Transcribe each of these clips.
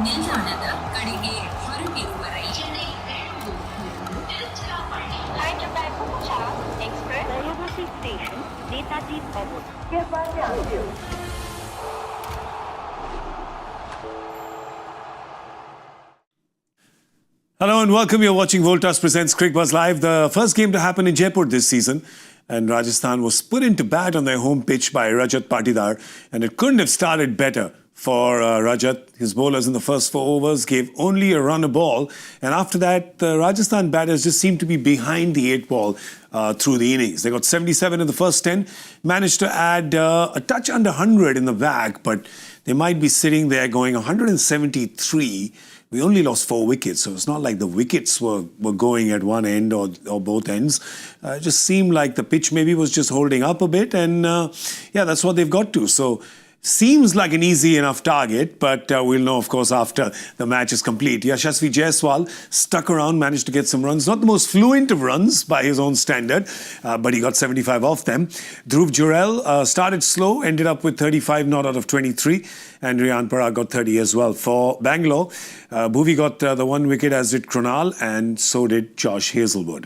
ನಿಲ್ದಾಣದ ಕಡೆಗೆ ಹೊರಟಿರುವ ರೈಲಲ್ಲಿ Hello and welcome. You're watching Voltas presents Cricbuzz Live, the first game to happen in Jaipur this season. And Rajasthan was put into bat on their home pitch by Rajat Patidar, and it couldn't have started better for Rajat. His bowlers in the first 4 overs gave only a run a ball, and after that, the Rajasthan batters just seemed to be behind the 8 ball through the innings. They got 77 in the first 10, managed to add a touch under 100 in the bag, but they might be sitting there going 173. We only lost 4 wickets, so it's not like the wickets were going at one end or both ends. It just seemed like the pitch maybe was just holding up a bit, and yeah, that's what they've got to. So seems like an easy enough target, but we'll know, of course, after the match is complete. Yashasvi Jaiswal stuck around, managed to get some runs. Not the most fluent of runs by his own standard, but he got 75 off them. Dhruv Jurel started slow, ended up with 35 not out of 23. And Riyan Parag got 30 as well. For Bangalore, Bhuvi got the 1 wicket, as did Krunal, and so did Josh Hazlewood.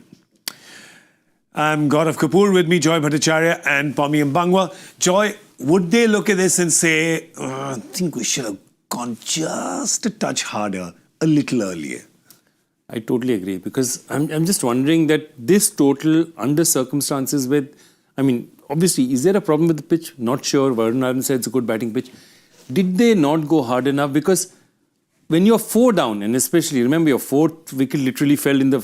I'm Gaurav Kapur, with me Joy Bhattacharya and Pommie Mbangwa. Joy, would they look at this and say, I think we should have gone just a touch harder, a little earlier? I totally agree, because I'm just wondering that this total under circumstances with, I mean, obviously, is there a problem with the pitch? Not sure. Varun Arun said it's a good batting pitch. Did they not go hard enough? Because when you're 4 down, and especially, remember, your 4th wicket literally fell in the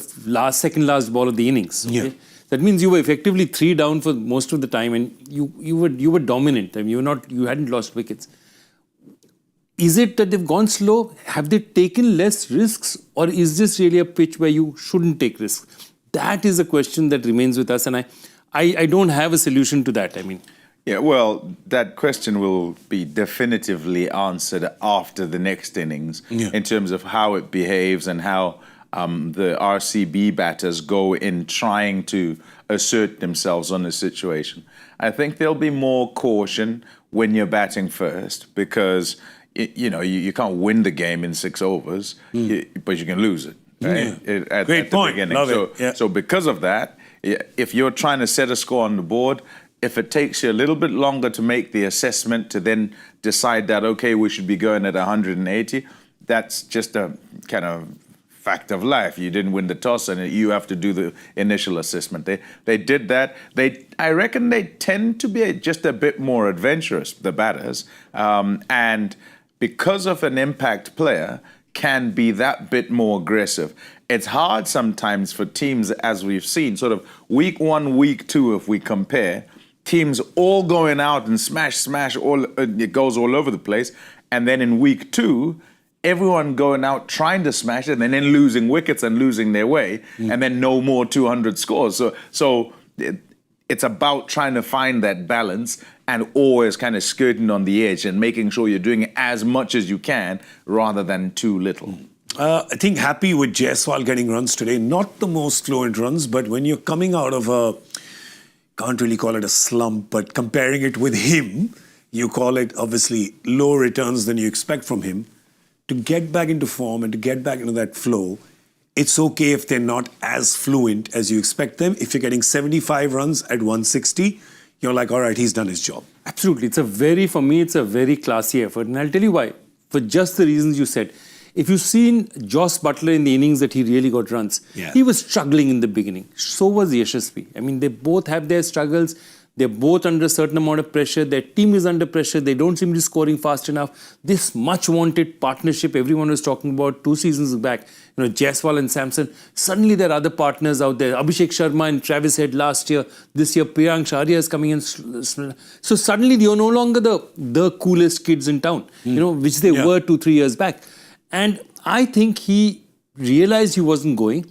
second last ball of the innings. Okay? Yeah. That means you were effectively 3 down for most of the time, and you were dominant. I mean, you hadn't lost wickets. Is it that they've gone slow? Have they taken less risks, or is this really a pitch where you shouldn't take risks? That is a question that remains with us, and I don't have a solution to that. I mean, yeah, well, that question will be definitively answered after the next innings, in terms of how it behaves and how the RCB batters go in trying to assert themselves on the situation. I think there'll be more caution when you're batting first, because you can't win the game in 6 overs, but you can lose it. Right? Yeah. Great point. Love it. Yeah. So because of that, if you're trying to set a score on the board, if it takes you a little bit longer to make the assessment to then decide that, okay, we should be going at 180, that's just a kind of fact of life. You didn't win the toss, and you have to do the initial assessment. They did that. I reckon they tend to be just a bit more adventurous, the batters, and because of an impact player, can be that bit more aggressive. It's hard sometimes for teams, as we've seen, sort of week 1, week 2, if we compare, teams all going out and smash, it goes all over the place, and then in week 2, everyone going out trying to smash it, and then losing wickets and losing their way, and then no more 200 scores. So it's about trying to find that balance and always kind of skirting on the edge and making sure you're doing as much as you can rather than too little. I think happy with Jaiswal getting runs today. Not the most fluent runs, but when you're coming out of can't really call it a slump, but comparing it with him, you call it obviously low returns than you expect from him. To get back into form and to get back into that flow, it's okay if they're not as fluent as you expect them. If you're getting 75 runs at 160, you're like, all right, he's done his job. Absolutely. For me, it's a very classy effort. And I'll tell you why. For just the reasons you said. If you've seen Joss Butler in the innings that he really got runs, he was struggling in the beginning. So was Yashasvi. I mean, they both have their struggles. They're both under a certain amount of pressure. Their team is under pressure. They don't seem to be scoring fast enough. This much-wanted partnership everyone was talking about 2 seasons back, Jaiswal and Samson, suddenly there are other partners out there. Abhishek Sharma and Travis Head last year. This year, Priyank Sharia is coming in. So suddenly they are no longer the coolest kids in town, which they were 2-3 years back. And I think he realized he wasn't going,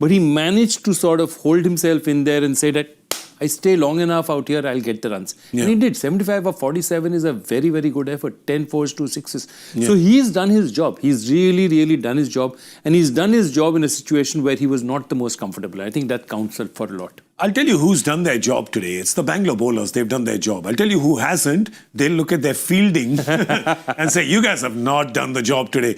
but he managed to sort of hold himself in there and say that, I stay long enough out here, I'll get the runs. And he did. 75 of 47 is a very, very good effort. 10 fours, 2 sixes. So he's done his job. He's really, really done his job. And he's done his job in a situation where he was not the most comfortable. I think that counts for a lot. I'll tell you who's done their job today. It's the Bangalore bowlers. They've done their job. I'll tell you who hasn't. They'll look at their fielding and say, you guys have not done the job today.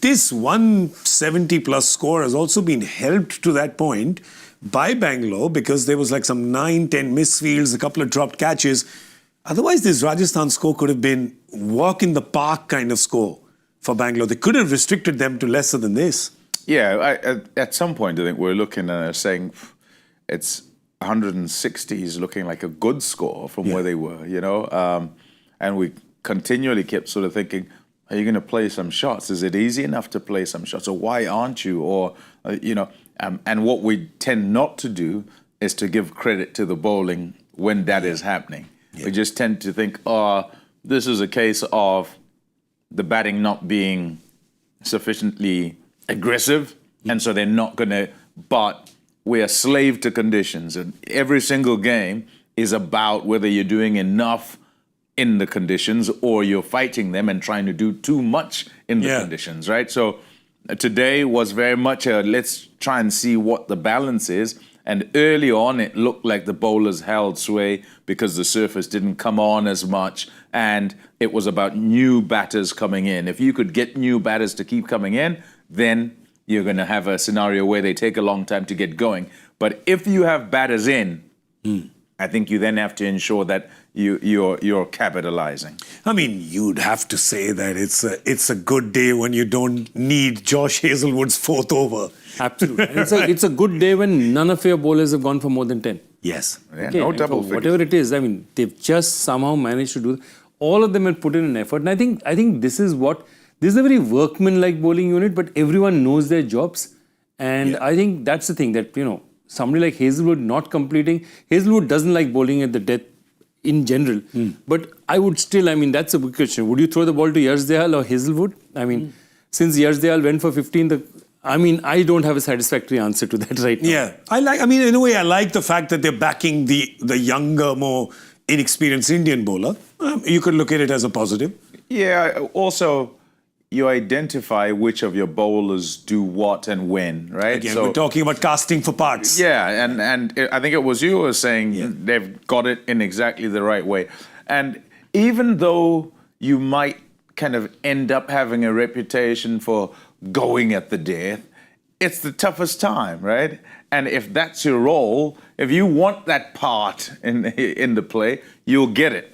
This 170-plus score has also been helped to that point by Bangalore because there was like some 9-10 misfields, a couple of dropped catches. Otherwise, this Rajasthan score could have been walk in the park kind of score for Bangalore. They could have restricted them to lesser than this. Yeah, at some point, I think we're looking and saying it's 160 is looking like a good score from where they were, you know. And we continually kept sort of thinking, are you going to play some shots? Is it easy enough to play some shots? Or why aren't you? Or, you know, and what we tend not to do is to give credit to the bowling when that is happening. We just tend to think, oh, this is a case of the batting not being sufficiently aggressive, and so they're not going to, but we are slave to conditions, and every single game is about whether you're doing enough in the conditions or you're fighting them and trying to do too much in the conditions, right? So today was very much a let's try and see what the balance is. And early on, it looked like the bowlers held sway because the surface didn't come on as much, and it was about new batters coming in. If you could get new batters to keep coming in, then you're going to have a scenario where they take a long time to get going. But if you have batters in, I think you then have to ensure that you're capitalizing. I mean, you'd have to say that it's a good day when you don't need Josh Hazelwood's fourth over. Absolutely. And it's a good day when none of your bowlers have gone for more than 10. Yes. Yeah, Okay, no and double for figures. whatever it is, I mean, they've just somehow managed to do. All of them have put in an effort, and I think this is a very workman-like bowling unit, but everyone knows their jobs, and I think that's the thing that somebody like Hazelwood not completing. Hazelwood doesn't like bowling at the death in general, but I would still. I mean, that's a big question. Would you throw the ball to Yash Dayal or Hazelwood? I mean, since Yash Dayal went for 15, I don't have a satisfactory answer to that right now. Yeah, in a way, I like the fact that they're backing the younger, more inexperienced Indian bowler. You could look at it as a positive. Yeah, also, you identify which of your bowlers do what and when, right? Again, we're talking about casting for parts. Yeah, and I think it was you who were saying they've got it in exactly the right way. And even though you might kind of end up having a reputation for going at the death, it's the toughest time, right? And if that's your role, if you want that part in the play, you'll get it.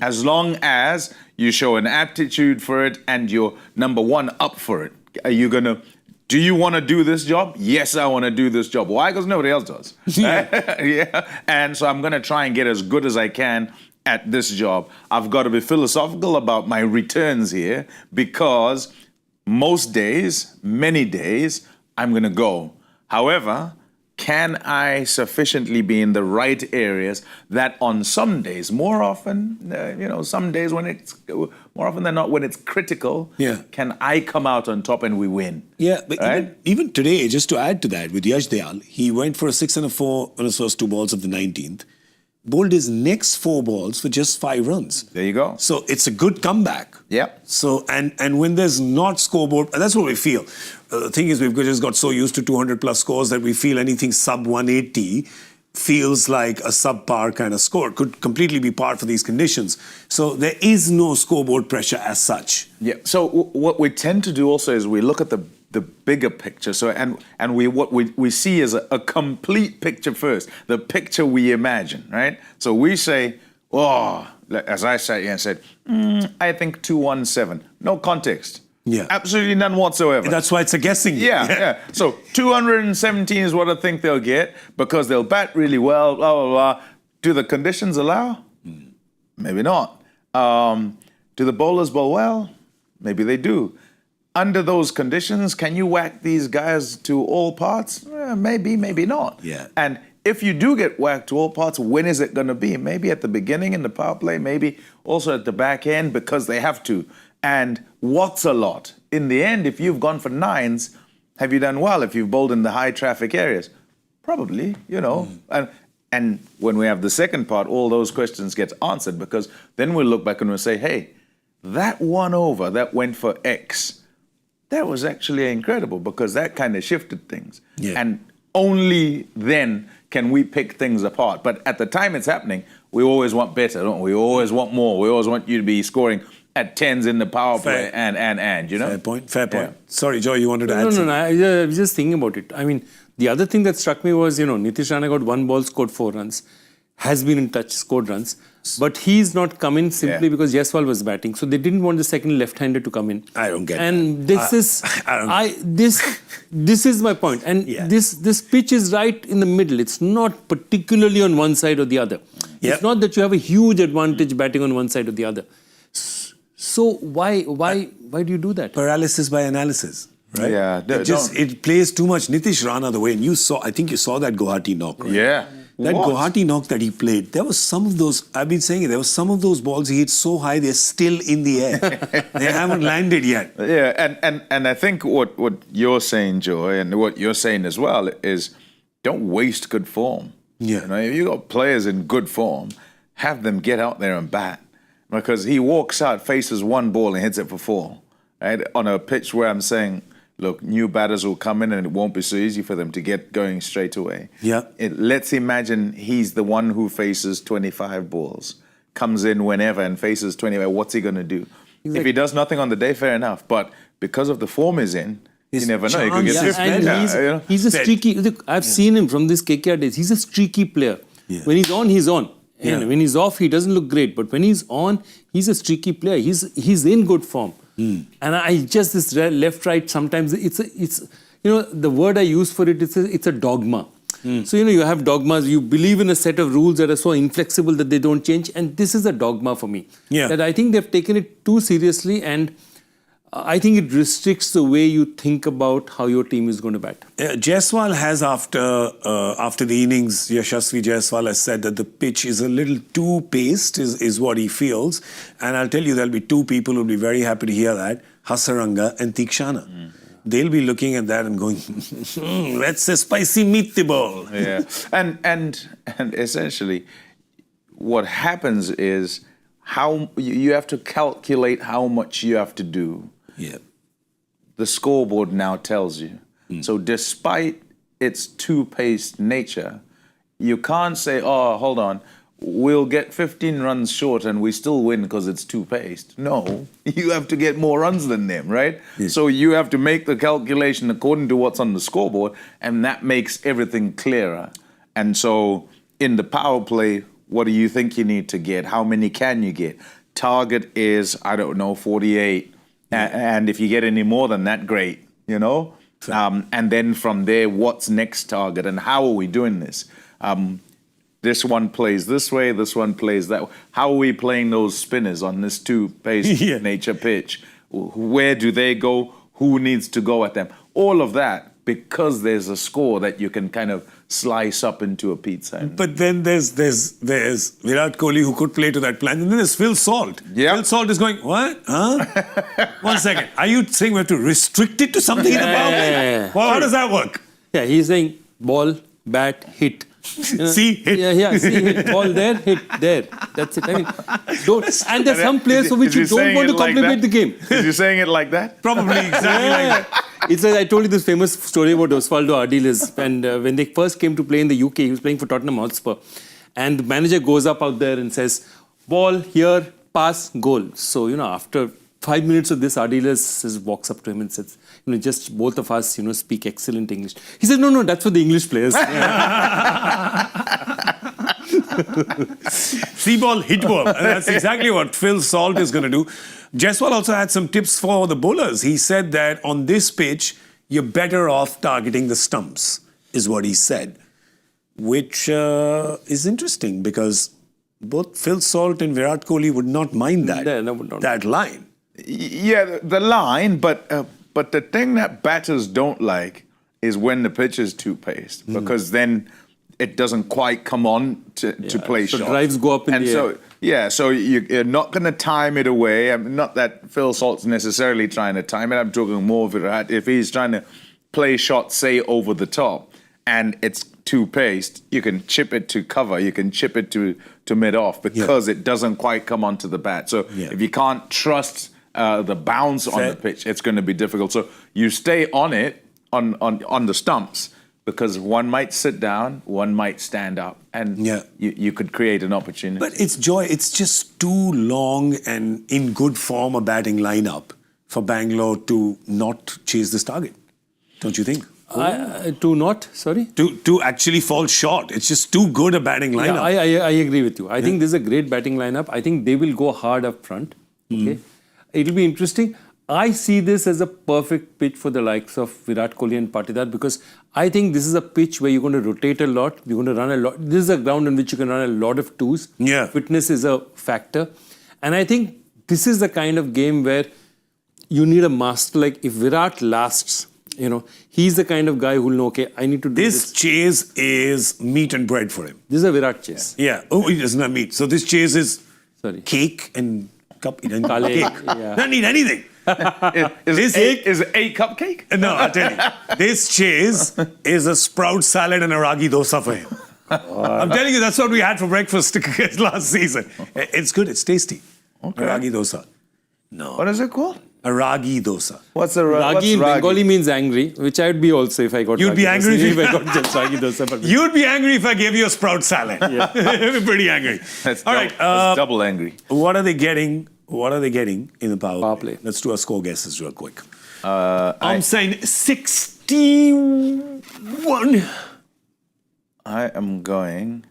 As long as you show an aptitude for it and you're, number one, up for it. Do you want to do this job? Yes, I want to do this job. Why? Because nobody else does. And so I'm going to try and get as good as I can at this job. I've got to be philosophical about my returns here because most days, many days, I'm going to go. However, can I sufficiently be in the right areas that on some days, more often, some days when it's, more often than not, when it's critical, can I come out on top and we win? Yeah, but even today, just to add to that, with Yash Dayal, he went for a 6 and a 4 on his first 2 balls of the 19th, bowled his next 4 balls for just 5 runs. There you go. So it's a good comeback. Yeah. So, and when there's not scoreboard, that's what we feel. The thing is, we've just got so used to 200 plus scores that we feel anything sub 180 feels like a subpar kind of score. It could completely be par for these conditions. So there is no scoreboard pressure as such. Yeah. So what we tend to do also is we look at the bigger picture. So and what we see is a complete picture first, the picture we imagine, right? So we say, as I sat here and said, I think 217. No context. Yeah. Absolutely none whatsoever. That's why it's a guessing game. Yeah. So 217 is what I think they'll get because they'll bat really well, blah, blah, blah. Do the conditions allow? Maybe not. Do the bowlers bowl well? Maybe they do. Under those conditions, can you whack these guys to all parts? Maybe, maybe not. Yeah. And if you do get whacked to all parts, when is it going to be? Maybe at the beginning in the power play, maybe also at the back end because they have to. And what's a lot? In the end, if you've gone for 9s, have you done well if you've bowled in the high traffic areas? Probably, And when we have the second part, all those questions get answered because then we'll look back and we'll say, hey, that 1 over that went for X, that was actually incredible because that kind of shifted things. Yeah. And only then can we pick things apart? But at the time it's happening, we always want better, don't we? We always want more. We always want you to be scoring at 10s in the power play and, you know? Fair point. Sorry, Joy, you wanted to add No, something? I was just thinking about it. I mean, the other thing that struck me was, Nitish Rana got 1 ball, scored 4 runs, has been in touch, scored runs. But he's not come in simply because Jaiswal was batting. So they didn't want the second left-hander to come in. I don't get and this is my point. And this pitch is right in the middle. It's not particularly on one side or the other. It's not that you have a huge advantage batting on one side or the other. So why do you do that? Paralysis by analysis, right? Yeah. It plays too much Nitish Rana the way. And I think you saw that Guwahati knock, right? Yeah. That Guwahati knock that he played, there was some of those, I've been saying it, there was some of those balls he hit so high, they're still in the air. They haven't landed yet. Yeah, and I think what you're saying, Joy, and what you're saying as well is don't waste good form. Yeah. If you got players in good form, have them get out there and bat. Because he walks out, faces 1 ball and hits it for 4. Right? On a pitch where I'm saying, look, new batters will come in and it won't be so easy for them to get going straight away. Yeah. Let's imagine he's the one who faces 25 balls, comes in whenever and faces 25. What's he going to do? If he does nothing on the day, fair enough. But because of the form he's in, you never know. He could get 50. He's a streaky... Look, I've seen him from this KKR days. He's a streaky player. Yeah. When he's on, he's on. And when he's off, he doesn't look great. But when he's on, he's a streaky player. He's in good form. And I just, this left-right, sometimes it's the word I use for it, it's a dogma. So, you have dogmas. You believe in a set of rules that are so inflexible that they don't change. And this is a dogma for me. That I think they've taken it too seriously, and I think it restricts the way you think about how your team is going to bat. Jaiswal has, after the innings, Yashasvi Jaiswal has said that the pitch is a little too paced, is what he feels. And I'll tell you, there'll be 2 people who'll be very happy to hear that, Hasaranga and Tikshana. They'll be looking at that and going, that's a spicy meatball. Yeah, and essentially, what happens is how you have to calculate how much you have to do. Yeah. The scoreboard now tells you. So despite its two-paced nature, you can't say, oh, hold on, we'll get 15 runs short and we still win because it's two-paced. No, you have to get more runs than them, right? Yes. So you have to make the calculation according to what's on the scoreboard, and that makes everything clearer. And so in the power play, what do you think you need to get? How many can you get? Target is, 48. And if you get any more than that, great, and then from there, what's next target and how are we doing this? This one plays this way, this one plays that way. How are we playing those spinners on this two-paced nature pitch? Where do they go? Who needs to go at them? All of that, because there's a score that you can kind of slice up into a pizza. But then there's Virat Kohli, who could play to that plan. And then there's Phil Salt. Yeah. Phil Salt is going, what? Huh? 1 second. Are you saying we have to restrict it to something in the power play? Well, how does that work? Yeah, he's saying ball, bat, hit. See, hit. See, hit. Ball there, hit there. That's it. I mean, and there's some players for which you don't want to complicate the game. Is he saying it like that? Probably exactly like that. It's like I told you this famous story about Osvaldo Ardiles, and when they first came to play in the UK, he was playing for Tottenham Hotspur, and the manager goes up out there and says, ball here, pass, goal. So, after 5 minutes of this, Ardiles walks up to him and says, just both of us, speak excellent English. He said, no, that's for the English players. See ball, hit ball. And that's exactly what Phil Salt is going to do. Jaiswal also had some tips for the bowlers. He said that on this pitch, you're better off targeting the stumps, is what he said. Which is interesting because both Phil Salt and Virat Kohli would not mind that, that line. Yeah, the line, but the thing that batters don't like is when the pitch is too paced, because then it doesn't quite come on to play shots. So drives go up in the air. So you're not going to time it away. Not that Phil Salt's necessarily trying to time it. I'm talking more Virat. If he's trying to play shots, say, over the top, and it's too paced, you can chip it to cover. You can chip it to mid-off because it doesn't quite come onto the bat. So if you can't trust the bounce on the pitch, it's going to be difficult. So you stay on it, on the stumps, because one might sit down, one might stand up, and you could create an opportunity. But it's Joy, it's just too long and in good form a batting lineup for Bangalore to not chase this target, don't you think? To not, sorry? To actually fall short. It's just too good a batting lineup. Yeah, I agree with you. I think this is a great batting lineup. I think they will go hard up front. Okay, it'll be interesting. I see this as a perfect pitch for the likes of Virat Kohli and Patidar, because I think this is a pitch where you're going to rotate a lot, you're going to run a lot. This is a ground in which you can run a lot of twos. Yeah. Fitness is a factor. And I think this is the kind of game where you need a master. Like if Virat lasts, you know, he's the kind of guy who'll know, okay, I need to do this. This chase is meat and bread for him. This is a Virat chase. Yeah. Oh, he doesn't have meat. So this chase is Sorry. cake and cup. He doesn't Kale, cake. yeah. Doesn't need anything. Is it a cupcake? No, I'll tell you. This chase is a sprout salad and a ragi dosa for him. I'm telling you, that's what we had for breakfast last season. It's good. It's tasty. Okay. Ragi dosa. No. What is it called? A ragi dosa. What's a Ragi in Bengali means angry, which I'd be also if I got You'd be ragi angry dosa. if If I got just ragi dosa. But You'd be angry if I gave you a sprout salad. Yeah. You'd be pretty angry. That's All right. that's double angry. What are they getting? What are they getting in the power Power play. Let's do our score guesses real quick. I'm saying 61. I am going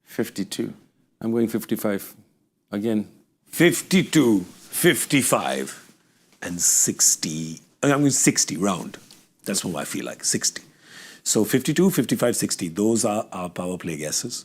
52. I'm going 55. Again. 52, 55, and 60. I'm going 60 round. That's what I feel like, 60. So 52, 55, 60. Those are our power play guesses.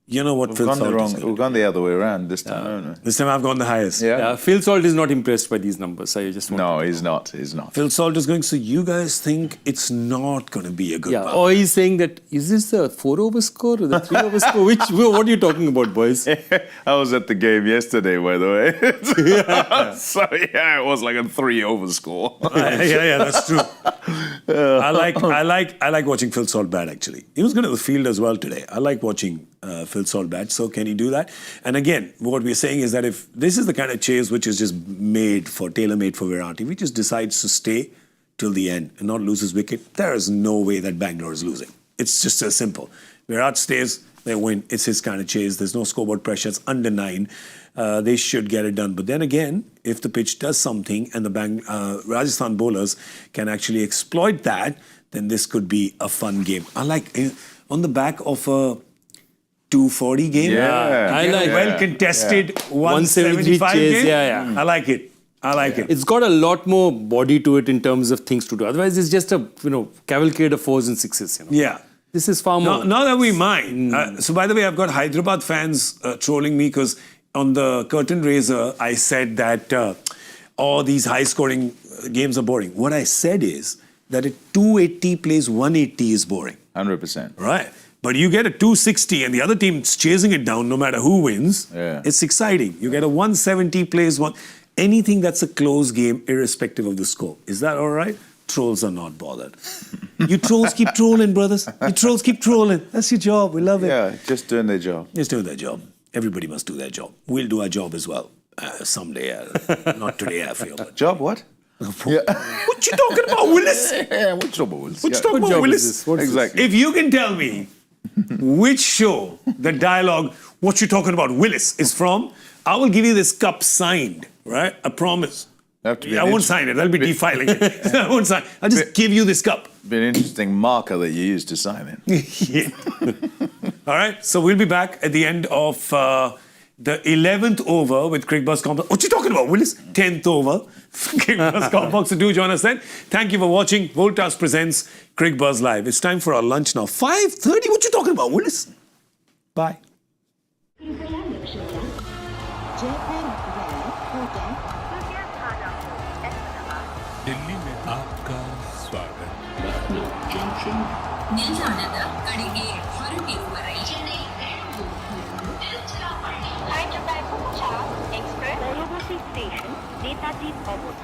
You know what Phil Salt is going to We've gone the other way around this time, haven't we? This time I've gone the highest. Yeah, Phil Salt is not impressed by these numbers. I just want No, he's not. He's not. Phil Salt is going, so you guys think it's not going to be a good Yeah, power? or he's saying that, is this the 4-over score or the 3-over score? What are you talking about, boys? I was at the game yesterday, by the way. So, yeah, it was like a 3-over score. Yeah, that's true. I like watching Phil Salt bat, actually. He was good at the field as well today. I like watching Phil Salt bat. So can he do that? And again, what we're saying is that if this is the kind of chase which is just tailor-made for Virat, if he just decides to stay till the end and not lose his wicket, there is no way that Bangalore is losing. It's just as simple. Virat stays, they win. It's his kind of chase. There's no scoreboard pressure. It's under 9. They should get it done. But then again, if the pitch does something and the Rajasthan bowlers can actually exploit that, then this could be a fun game. I like, on the back of a 240 game, I like well contested 175 chase, game. I like it. It's got a lot more body to it in terms of things to do. Otherwise, it's just a cavalcade of 4s and 6s. Yeah. This is far more. Not that we mind. So by the way, I've got Hyderabad fans trolling me because on the curtain raiser, I said that all these high-scoring games are boring. What I said is that a 280 plays 180 is boring. 100%. Right. But you get a 260 and the other team's chasing it down no matter who wins. Yeah. It's exciting. You get a 170 plays one. Anything that's a close game, irrespective of the score. Is that all right? Trolls are not bothered. You trolls keep trolling, brothers. You trolls keep trolling. That's your job. We love it. Yeah, just doing their job. Just doing their job. Everybody must do their job. We'll do our job as well. Someday. Not today, I feel. But Job what? What you talking about, Willis? Yeah, what job was? What you talking about, Willis? Exactly. If you can tell me which show the dialogue, what you talking about, Willis, is from, I will give you this cup signed, right? I promise. I won't sign it. I'll be defiling it. I won't sign. I'll just give you this cup. Be an interesting marker that you use to sign it. Yeah. All right. So we'll be back at the end of the 11th over with Cricbuzz Complex. What you talking about, Willis? 10th over. Cricbuzz Complex. So do join us then. Thank you for watching. Voltas presents Cricbuzz Live. It's time for our lunch now. 5:30. What you talking about, Willis? Bye. Delhi में आपका स्वागत ನಿಲ್ದಾಣದ ಕಡೆಗೆ ಹೊರಟಿರುವ ರೈಲಲ್ಲಿ Hyderabad Express, Varanasi Station, Netaji Award.